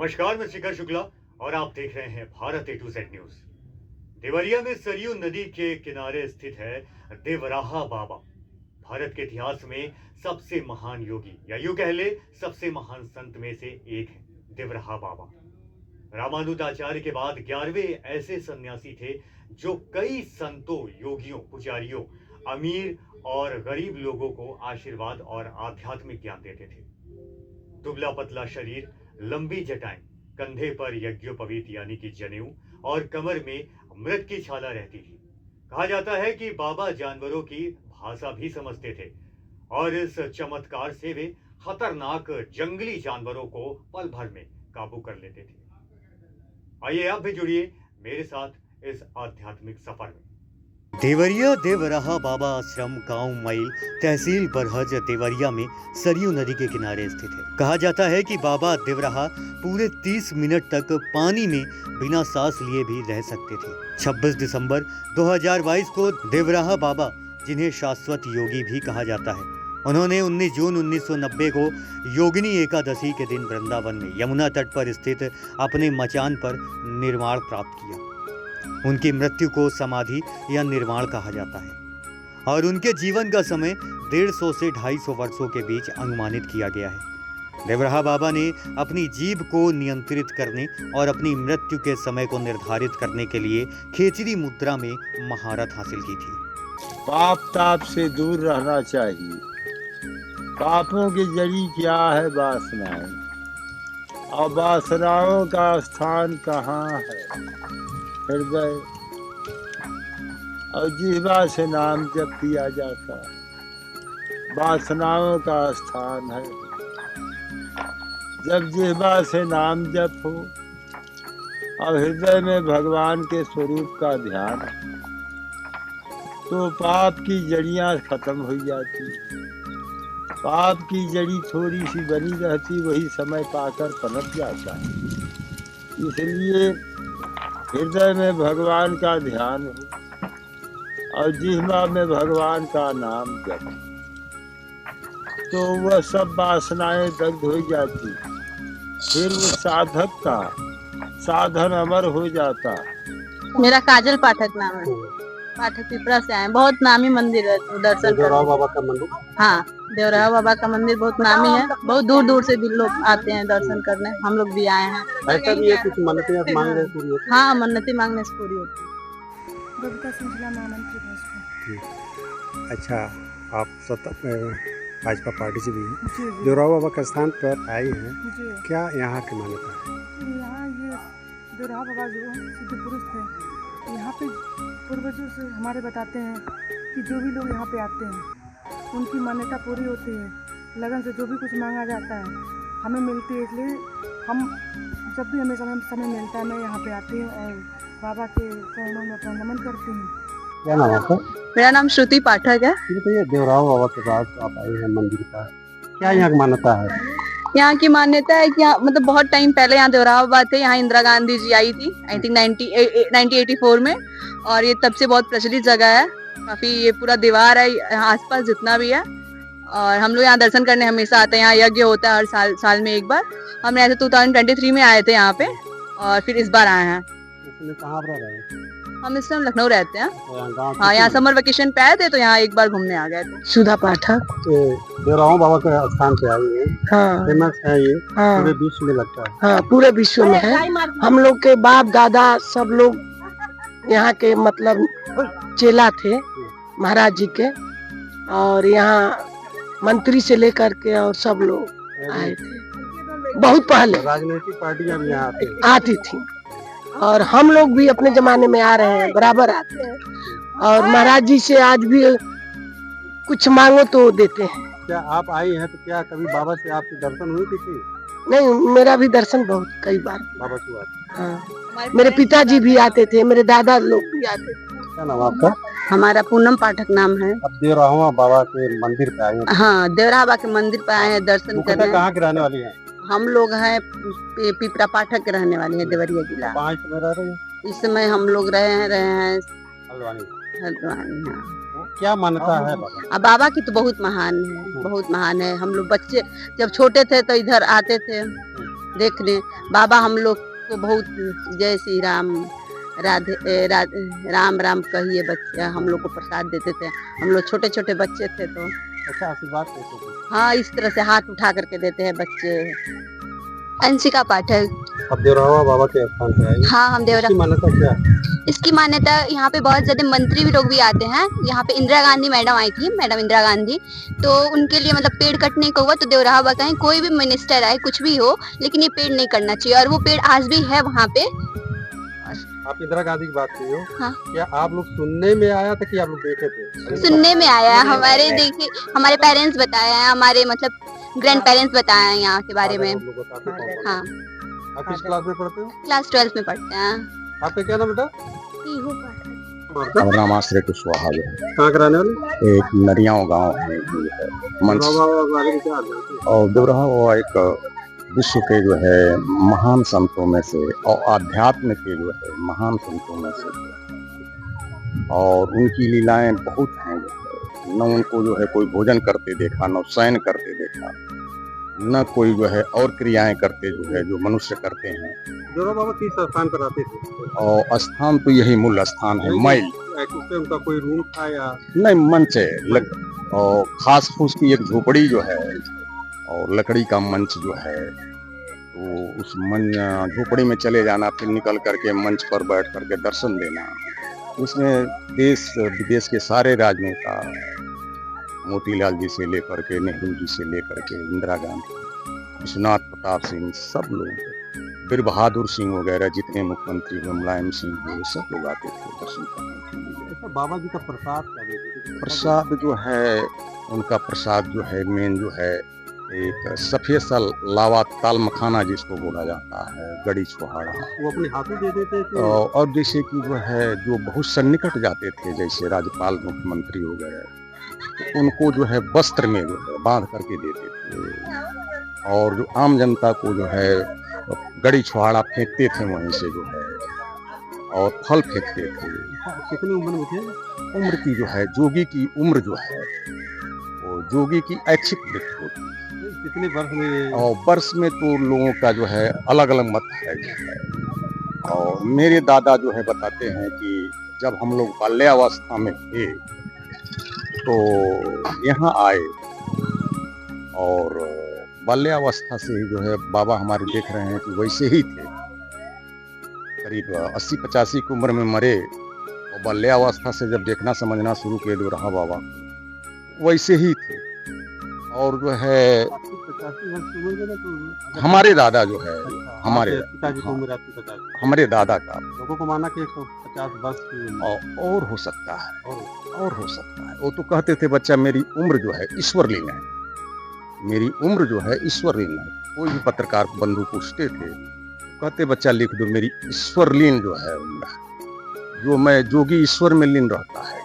नमस्कार, मैं शिखर शुक्ला और आप देख रहे हैं Bharat A to Z news. Deoria में सरयू नदी के किनारे स्थित है देवराहा बाबा। भारत के इतिहास में सबसे महान योगी या यूं कह ले सबसे महान संत में से एक है देवराहा बाबा। रामानुजाचार्य के बाद 11वें ऐसे सन्यासी थे जो कई संतों, योगियों, पुजारियों, अमीर और गरीब लोगों को आशीर्वाद और आध्यात्मिक ज्ञान देते थे। दुबला पतला शरीर, लंबी जटाएं, कंधे पर यज्ञोपवीत यानी कि जनेऊ और कमर में मृत की छाला रहती थी। कहा जाता है कि बाबा जानवरों की भाषा भी समझते थे और इस चमत्कार से वे खतरनाक जंगली जानवरों को पल भर में काबू कर लेते थे। आइए आप भी जुड़िए मेरे साथ इस आध्यात्मिक सफर में। देवरिया देवराहा बाबा आश्रम गांव मैल, तहसील बरहज, देवरिया में सरयू नदी के किनारे स्थित है। कहा जाता है कि बाबा देवराहा पूरे 30 मिनट तक पानी में बिना सांस लिए भी रह सकते थे। 26 दिसंबर 2022 को देवराहा बाबा, जिन्हें शाश्वत योगी भी कहा जाता है, उन्होंने 19 जून 1990 को योगिनी एकादशी के दिन वृंदावन में यमुना तट पर स्थित अपने मचान पर निर्वाण प्राप्त किया। उनकी मृत्यु को समाधि या निर्वाण कहा जाता है और उनके जीवन का समय 150 से 250 वर्षों के बीच अनुमानित किया गया है। देवराहा बाबा ने अपनी जीभ को नियंत्रित करने और अपनी मृत्यु के समय को निर्धारित करने के लिए खेचरी मुद्रा में महारत हासिल की थी। पाप ताप से दूर रहना चाहिए। पापों की जड़ी क्या है? वासनाएं। और वासनाओं का स्थान कहाँ है? हृदय। और जिह्वा से नाम जप किया जाता है। वासनाओं का स्थान है। जब जिह्वा से नाम जप हो और हृदय में भगवान के स्वरूप का ध्यान, तो पाप की जड़ियां खत्म हो जाती। पाप की जड़ी थोड़ी सी बनी रहती, वही समय पाकर पनप जाता है। इसलिए हृदय में भगवान का ध्यान हो और जिह्वा में भगवान का नाम जप, तो वह सब वासनाएं दग्ध हो जाती। फिर उस साधक का साधन अमर हो जाता। मेरा काजल पाठक नाम है। पाठक पिपरा से आए। बहुत नामी मंदिर है, दर्शन देवराहा बाबा का मंदिर। हाँ, देवराहा बाबा का मंदिर बहुत नामी है। बहुत दूर दूर से भी लोग आते हैं दर्शन करने। हम लोग भी आए हैं। ऐसा भी है, कुछ मन्नतें मांगने से पूरी होती है। हाँ, मन्नतें मांगने से पूरी होती है। अच्छा, आप भाजपा पार्टी से भी हैं। देवराहा बाबा के स्थान पर आए हैं, क्या यहाँ की मान्यता है? यहाँ ये देवराहा बाबा जो सिद्ध पुरुष थे, यहाँ पे पूर्वजों से हमारे बताते हैं कि जो भी लोग यहाँ पे आते हैं उनकी मान्यता पूरी होती है। लगन से जो भी कुछ मांगा जाता है हमें मिलती है। इसलिए हम जब भी हमें समय मिलता है, मैं यहाँ पे आती हूँ और बाबा के चरणों में अपना नमन करती हूँ। क्या नाम है आपका? मेरा नाम श्रुति पाठक है। ये देवराहा बाबा के पास आप आए हैं मंदिर का, क्या यहाँ की मान्यता है? यहाँ की मान्यता है कि यहाँ मतलब बहुत टाइम पहले यहाँ देवराहा बाबा थे। यहाँ इंदिरा गांधी जी आई थी, आई थिंक 1984 में, और ये तब से बहुत प्रचलित जगह है। काफी ये पूरा दीवार है यहाँ आसपास जितना भी है, और हम लोग यहाँ दर्शन करने हमेशा आते हैं। यहाँ यज्ञ होता है हर साल में एक बार। हमने ऐसे 2023 में आए थे यहाँ पे और फिर इस बार आए हैं। कहाँ पर रहे हैं? हम इस टाइम लखनऊ रहते हैं। हाँ, यहाँ समर वेकेशन पे आए थे तो यहाँ एक बार घूमने आ गए थे। सुधा पाठक। देवराहा बाबा के स्थान पे आए हैं। हाँ, फेमस है ये। हाँ, पूरे विश्व में लगता है। हाँ, पूरे विश्व में है। हम लोग के बाप दादा सब लोग यहाँ के मतलब चेला थे महाराज जी के, और यहाँ मंत्री से लेकर के और सब लोग आए थे। बहुत पहले राजनीतिक पार्टियां भी यहाँ आती थी और हम लोग भी अपने जमाने में आ रहे हैं, बराबर आते हैं। और महाराज जी से आज भी कुछ मांगो तो देते हैं। क्या आप आई हैं तो क्या कभी बाबा से आपके दर्शन हुए किसी? नहीं, मेरा भी दर्शन बहुत कई बार। बाबा से हुआ? हाँ, मेरे पिताजी भी आते थे, मेरे दादा लोग भी आते थे। क्या नाम आपका? हमारा पूनम पाठक नाम है। अब देवराहा बाबा के मंदिर पे आए हैं। हाँ, देवराहा बाबा के मंदिर पे आए हैं दर्शन करने। कहाँ के रहने वाली हैं? हम लोग हैं पिपरा पाठक के रहने वाले हैं, देवरिया जिला। कहाँ इस समय रह रहे हैं? इस समय हम लोग रहे हैं हल्द्वानी। हल्द्वानी। क्या मान्यता है बाबा? अब बाबा की तो बहुत महान है, बहुत महान है। हम लोग बच्चे जब छोटे थे तो इधर आते थे, देखने। बाबा हम लोग को बहुत जय श्री राम राम राम कहिए बच्चे हम लोग को प्रसाद देते थे। हम लोग छोटे छोटे बच्चे थे तो अच्छा, आशीर्वाद कैसे थे? हाँ इस तरह से हाथ उठा करके देते हैं बच्चे। अंशिका पाठक। अब देवरावा बाबा के स्थान पे आए, हाँ हम देवरा। इसकी मान्यता क्या है? इसकी मान्यता यहाँ पे बहुत ज्यादा मंत्री भी लोग भी आते हैं। यहाँ पे इंदिरा गांधी मैडम आई थी, मैडम इंदिरा गांधी, तो उनके लिए मतलब पेड़ कटने को हुआ तो देवराहा बाबा कहें कोई भी मिनिस्टर आए कुछ भी हो लेकिन ये पेड़ नहीं कटना चाहिए और वो पेड़ आज भी है वहाँ पे। आप इंदिरा गांधी की बात की हो, हाँ। क्या आप लोग सुनने में आया था कि आप लोग देखे थे? सुनने में आया है, हमारे देखिए हमारे पेरेंट्स बताए हैं, हमारे मतलब ग्रैंड पेरेंट्स बताए हैं यहाँ के बारे में। आप लोग बताते कौन? हाँ आप किस क्लास में पढ़ते हो? क्लास 12 में पढ़ते हैं। आपका क्या नाम बेटा? हमारा नाम आश्रय कुशवाहा है। कहाँ के रहने वाले? एक नरियाव गांव है मंच। देवरावा बाबा के बारे में क्या जानते हैं? और देवराहा बाबा एक विश्व के जो है महान संतों में से और आध्यात्म के जो है महान संतों में से, और उनकी लीलाएं बहुत हैं। न उनको जो है कोई भोजन करते देखा, न शयन करते देखा, न कोई जो है और क्रियाएं करते जो है जो मनुष्य करते हैं। देवरावा बाबा किस स्थान पर रहते थे? और स्थान तो यही मूल स्थान है मैल। उससे उनका कोई रूम था या? नहीं, मंच है और खास फूस की एक झोपड़ी जो है और लकड़ी का मंच जो है, तो उस झोपड़ी में चले जाना, फिर निकल करके मंच पर बैठ करके दर्शन देना। इसमें देश विदेश के सारे राजनेता, मोतीलाल जी से लेकर के नेहरू जी से लेकर के इंदिरा गांधी, विश्वनाथ प्रताप सिंह, सब लोग, वीर बहादुर सिंह वगैरह जितने मुख्यमंत्री हुए, मुलायम सिंह हुए, सब लोग आते थे दर्शन करने के लिए। बाबा जी का प्रसाद क्या देते थे? प्रसाद जो है उनका प्रसाद जो है मेन जो है एक सफेद सा लावा ताल मखाना जिसको बोला जाता है, गड़ी छुहाड़ा। वो अपने हाथों दे देते थे? और जैसे कि जो है जो बहुत सन्निकट जाते थे जैसे राज्यपाल मुख्यमंत्री वगैरह, तो उनको जो है वस्त्र में जो है बांध करके देते थे। और जो आम जनता को जो है गड़ी छुहाड़ा फेंकते थे वहीं से जो है, और फल फेंकते थे। कितनी उम्र में थे? उम्र की जो है जोगी की उम्र जो है वो जोगी की ऐच्छिक मृत्यु होती है। कितने वर्ष में? और वर्ष में तो लोगों का जो है अलग अलग मत है जो है। और मेरे दादा जो है बताते हैं कि जब हम लोग बाल्यावस्था में थे तो यहाँ आए, और बाल्यावस्था से ही जो है बाबा हमारे देख रहे हैं कि वैसे ही थे, करीब 80-85 की उम्र में मरे, और बाल्यावस्था से जब देखना समझना शुरू किए देवराहा बाबा वैसे ही थे। और जो है 85 वर्ष की उम्र में तो हमारे दादा जो है, हमारे पिताजी की उम्र आपकी 50, हमारे दादा का लोगों को माना कि 150 वर्ष की उम्र। और हो सकता है, और हो सकता है। वो तो कहते थे बच्चा मेरी उम्र जो है ईश्वरलीन है, मेरी उम्र जो है ईश्वरलीन है। कोई भी पत्रकार बंधु पूछते थे, कहते बच्चा लिख दो मेरी ईश्वरलीन जो है उम्र, जो मैं जोगी ईश्वर में लीन रहता है।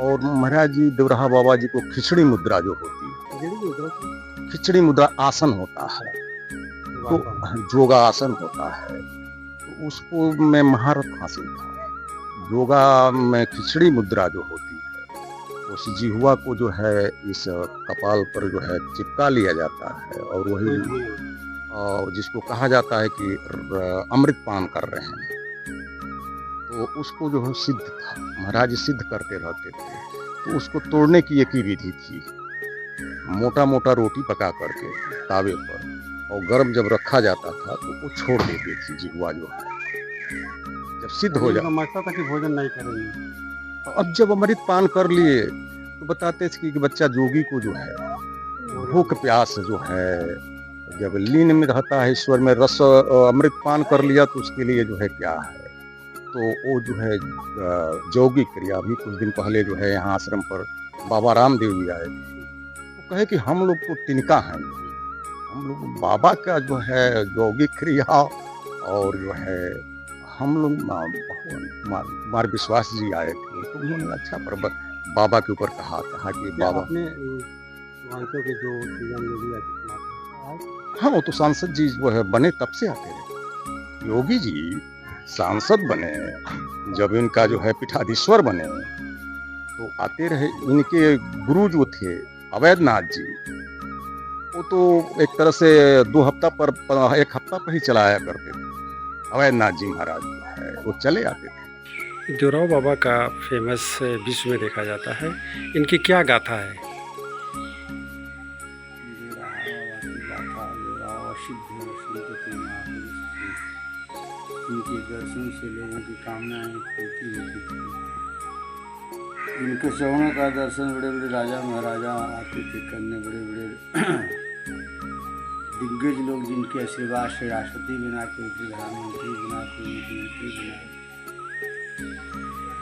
और महाराज जी देवराहा बाबा जी को खिचड़ी मुद्रा जो होती है, खिचड़ी मुद्रा आसन होता है, तो योगा आसन होता है, तो उसको मैं महारत हासिल था। योगा में खिचड़ी मुद्रा जो होती है उस जिह्वा को जो है इस कपाल पर जो है चिपका लिया जाता है, और वही और जिसको कहा जाता है कि अमृत पान कर रहे हैं, तो उसको जो है सिद्ध था, महाराज सिद्ध करते रहते थे। तो उसको तोड़ने की एक ही विधि थी, मोटा मोटा रोटी पका करके तावे पर, और गर्म जब रखा जाता था तो वो छोड़ देती थी जिह्वा जो है, जब सिद्ध हो जाता समझता था कि भोजन नहीं करेंगे। अब जब अमृत पान कर लिए तो बताते थे कि बच्चा जोगी को जो है भूख प्यास जो है, जब लीन में रहता है ईश्वर में, रस अमृत पान कर लिया तो उसके लिए जो है क्या है, तो वो जो है जोगी क्रिया। अभी कुछ दिन पहले जो है यहाँ आश्रम पर बाबा रामदेव जी आए, तो कहे कि हम लोग तो तिनका हैं, हम लोग बाबा का जो है योगी क्रिया, और जो है हम लोग कुमार विश्वास जी आए थे, तो उन्होंने अच्छा पर बाबा के ऊपर कहा कि बाबा अपने के जो हाँ, वो तो सांसद जी जो है बने तब से आते रहे। योगी जी सांसद बने, जब इनका जो है पीठाधीश्वर बने तो आते रहे। इनके गुरु जो थे अवैधनाथ जी, वो वो तो एक तरह से 2 हफ्ता पर 1 हफ्ता पर ही चलाया करते थे। अवैधनाथ जी महाराज जो है वो चले आते थे। देवराव बाबा का फेमस विश्व में देखा जाता है, इनकी क्या गाथा है? उनके दर्शन से लोगों की कामनाएं पूरी होती थी। उनके चरणों का दर्शन बड़े बड़े राजा महाराजा आते थे करने, बड़े बड़े दिग्गज लोग जिनके आशीर्वाद से राष्ट्रपति बना के, प्रधानमंत्री बना के, मुख्यमंत्री बना के,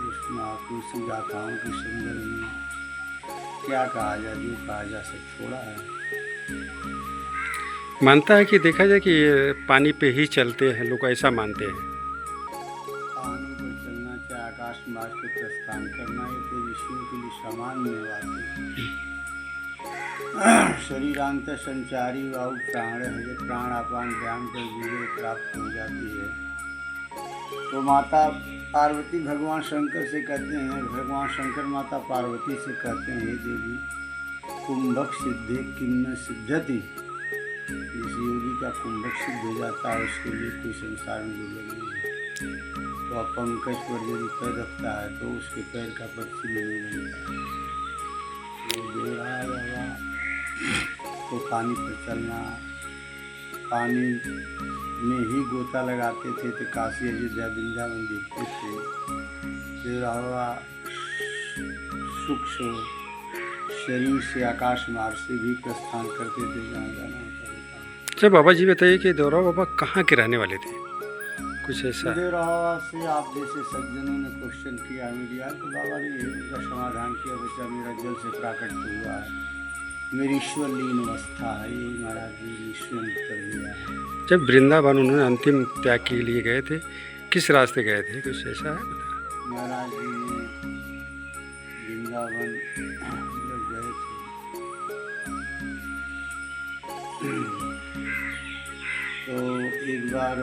उस महापुरुष की गाथाओं के संदर्भ में क्या कहा जाए, जो कहा जा सब छोड़ा है। मानता है कि देखा जाए कि ये पानी पे ही चलते हैं, लोग ऐसा मानते हैं। पानी पर चलना चाहे आकाश मार्ग पे प्रस्थान करना, ये तो ऋषियों के लिए सामान्य बात है। शरीरांत संचारी वायु प्राण है, जब प्राण आपान ध्यान कर विजय प्राप्त हो जाती है तो माता पार्वती भगवान शंकर से कहते हैं, भगवान शंकर माता पार्वती से कहते हैं, हे देवी कुंभक सिद्धे किन्न सिद्धति, जिस योगी का कुंभक सिद्ध हो जाता है उसके लिए कोई संसार में दुर्लभ नहीं है। तो आप पंकज पर यदि पैर रखता है तो उसके पैर का पक्षी नहीं बनता है। तो देवराय बाबा तो पानी पर चलना, पानी में ही गोता लगाते थे तो काशी अयोध्या वृंदावन देखते थे। देवराय बाबा सूक्ष्म शरीर से आकाश मार्ग से भी प्रस्थान करते थे जहाँ जाना होता था। अच्छा बाबा जी बताइए कि देवराव बाबा कहाँ के रहने वाले थे, कुछ ऐसा? देवराव बाबा से आप जैसे सज्जनों ने क्वेश्चन किया मीडिया, तो बाबा ने उनका समाधान किया, बच्चा मेरा जल से प्राकट हुआ है, मेरी ईश्वर लीन अवस्था है, ये महाराज जी ने स्वयं कर दिया है। जब वृंदावन उन्होंने अंतिम त्याग के लिए गए थे, किस रास्ते गए थे, कुछ ऐसा है? महाराज जी ने वृंदावन जब गए थे तो एक बार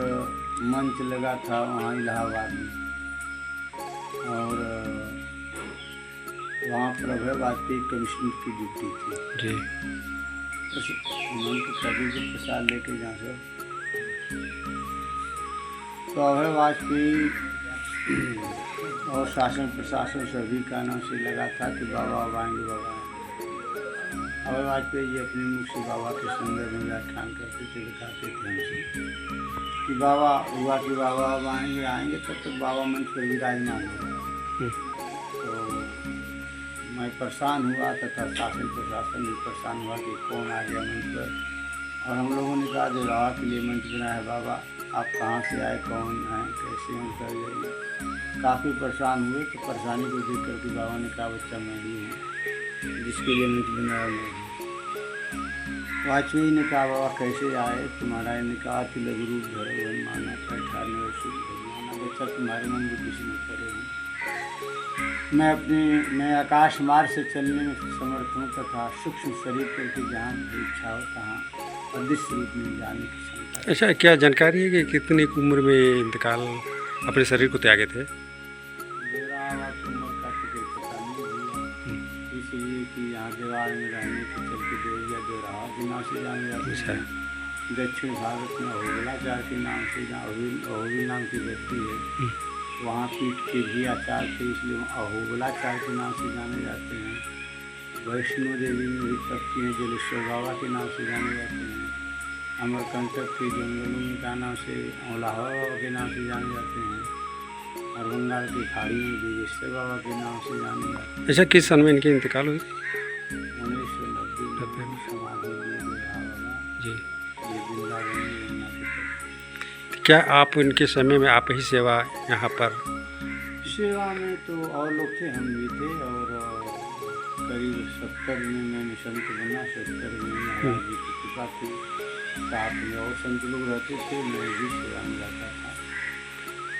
मंच लगा था वहाँ इलाहाबाद में, और वहाँ पर अभय वाजपेयी कमिश्नर की ड्यूटी थी जी। उस मंच कभी भी प्रसाद लेके जहाँ से तो अभय वाजपेयी और शासन प्रशासन सभी का नाम से लगा था कि बाबा अब आएंगे, बाबा आएंगे। अभय वाजपेयी जी अपने मुख से बाबा के संदर्भ में व्याख्यान करते थे, बताते थे हमसे कि बाबा हुआ कि बाबा अब आएंगे आएंगे, तब तक बाबा मंच पर विराजमान हो। तो मैं परेशान हुआ तथा शासन प्रशासन भी परेशान हुआ कि कौन आ गया मंच पर, और हम लोगों ने कहा देवराव के लिए मंच बना है, बाबा आप कहाँ से आए, कौन हैं, कैसे हम कर जाइए। काफ़ी परेशान हुए, तो परेशानी को देख करके बाबा ने कहा बच्चा मैं ही हूँ जिसके लिए मंच बनाया मैं हूँ। वाजपेयी ने कहा बाबा कैसे आए, तुम्हारा ने कहा कि लघु रूप धरो माना पैठाने और शुभ माना, बच्चा तुम्हारे मन में कुछ नहीं करेगा। मैं आकाश मार्ग से चलने में समर्थ हूँ तथा सूक्ष्म शरीर करके जहाँ इच्छा हो तहाँ अदृश्य रूप में जाने की क्षमता। अच्छा, क्या जानकारी है कि कितनी उम्र में इंतकाल अपने शरीर को त्यागे थे? देवराव की उम्र का तो कोई पता नहीं हुआ, इसलिए कि यहाँ दीवार में रहने के चलते देवराव के नाम से जाने जाते हैं। दक्षिण भारत में अहोबलाचार्य के नाम से जहाँ अहोबल नाम की व्यक्ति है, वहाँ पीठ के भी आचार्य थे, इसलिए अहोबलाचार्य के नाम से जाने जाते हैं। वैष्णो देवी में भी तख्ती हैं, जलेश्वर बाबा के नाम से जाने जाते हैं। अमरकंटक के जंगलों में का नाम से औलाहा बाबा के नाम से जाने जाते हैं, और बंगाल की खाड़ी में देवेश्वर बाबा के नाम से जाने जाते हैं। अच्छा, किस सन में इनकी इंतकाल हुई? 1990 में समाधि लिए देवराव बाबा जी। ये वृंदावन में यमुना के तट। क्या आप उनके समय में आप ही सेवा यहाँ पर? सेवा में तो और लोग थे, हम भी थे, और करीब 70 में मैंने संत बना, 70 में महाराज जी की कृपा थी, साथ में और संत लोग रहते थे, मैं भी सेवा में रहता था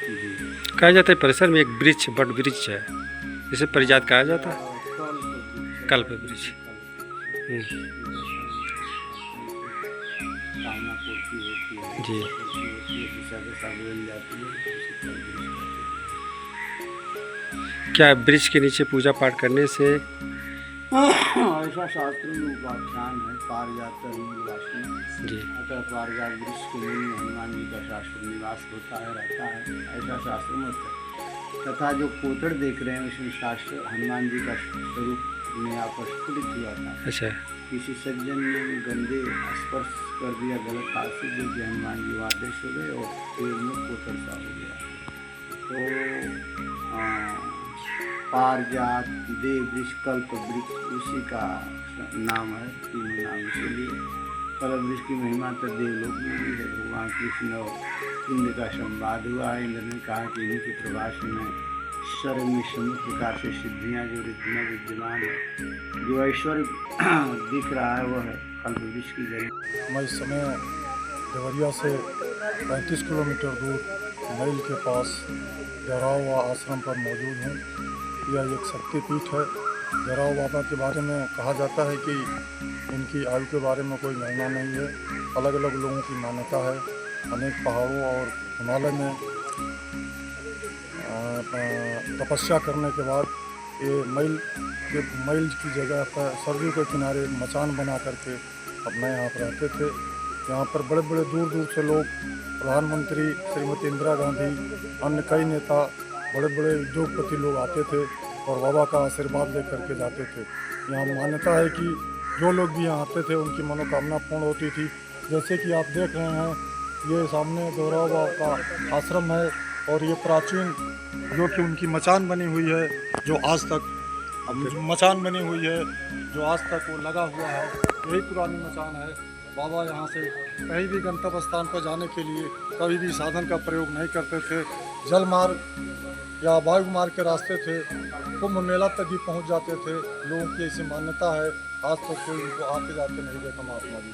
जी। कहा जाता है परिसर में एक वृक्ष, बट वृक्ष है, जिसे परिजात कहा जाता है, कल्प वृक्ष। कामना पूर्ति होती है जी। दिशा दशा बदल जाती है, उसे कल्प वृक्ष कहते हैं। क्या वृक्ष के नीचे पूजा पाठ करने से ऐसा शास्त्रों में उपाख्यान है पारिजात वासी जी अतः पारिजात वृक्ष के मूल में हनुमान जी का शास्त्र निवास होता है रहता है, ऐसा शास्त्र मत है। तथा जो कोतड़ देख रहे हैं उसमें शास्त्र हनुमान जी का स्वरूप में आप स्फुटित हुआ था। अच्छा किसी सज्जन ने गंदे स्पर्श कर दिया गलत हाथ से, जो कि हनुमान जी वादश हो गए और पेड़ में कोतड़ सा हो गया। तो पारिजात देव वृक्ष कल्प वृक्ष उसी का नाम है, तीनों नाम इसीलिए। कल्प वृक्ष की महिमा तो देवलोक में भी है। भगवान कृष्ण और इंद्र का संवाद हुआ है। इंद्र ने कहा कि इन्हीं के प्रवास में ईश्वर में समुद्र प्रकार से सिद्धियाँ जो रिद्धियाँ विद्यमान है, जो ऐश्वर्य दिख रहा है वह है कल्प वृक्ष की जड़। मैं इस समय देवरिया से 35 किलोमीटर दूर मैल के पास देवराव आश्रम पर मौजूद हूँ। यह एक शक्तिपीठ है। देवराव बाबा के बारे में कहा जाता है कि इनकी आयु के बारे में कोई गणना नहीं है। अलग अलग लोगों की मान्यता है। अनेक पहाड़ों और हिमालय में तपस्या करने के बाद ये मैल की जगह पर सरयू के किनारे एक मचान बना करके अपने यहाँ पर रहते थे। यहाँ पर बड़े बड़े दूर दूर से लोग, प्रधानमंत्री श्रीमती इंदिरा गांधी, अन्य कई नेता, बड़े बड़े उद्योगपति लोग आते थे और बाबा का आशीर्वाद लेकर के जाते थे। यहाँ मान्यता है कि जो लोग भी यहाँ आते थे उनकी मनोकामना पूर्ण होती थी। जैसे कि आप देख रहे हैं, ये सामने देवराव बाबा का आश्रम है और ये प्राचीन जो कि उनकी मचान बनी हुई है, जो आज तक मचान बनी हुई है, जो आज तक वो लगा हुआ है, यही पुरानी मचान है। बाबा यहाँ से कहीं भी गंतव्य स्थान पर जाने के लिए कभी भी साधन का प्रयोग नहीं करते थे। जल मार्ग या वायु मार्ग के रास्ते थे, कुंभ मेला तक भी पहुँच जाते थे। लोगों की ऐसी मान्यता है। आज तक कोई उनको आते जाते नहीं देखा महात्मा जी।